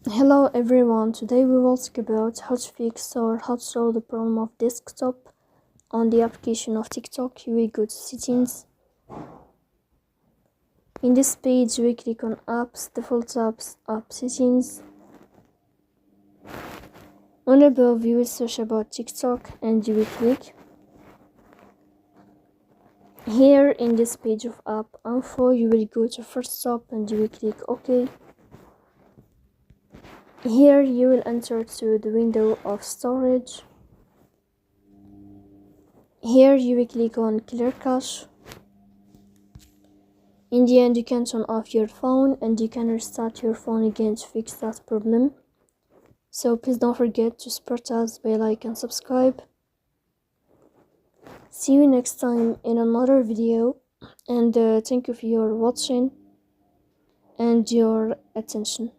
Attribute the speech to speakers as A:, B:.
A: Hello everyone, today we will talk about how to fix or how to solve the problem of desktop on the application of TikTok. You will go to settings. In this page we click on apps, default apps, app settings. On above you will search about TikTok and you will click. Here in this page of app info you will go to first stop and you will click OK. Here you will enter to the window of storage. Here you will click on clear cache. In the end you can turn off your phone and you can restart your phone again to fix that problem. So please don't forget to support us by like and subscribe. See you next time in another video, and thank you for your watching and your attention.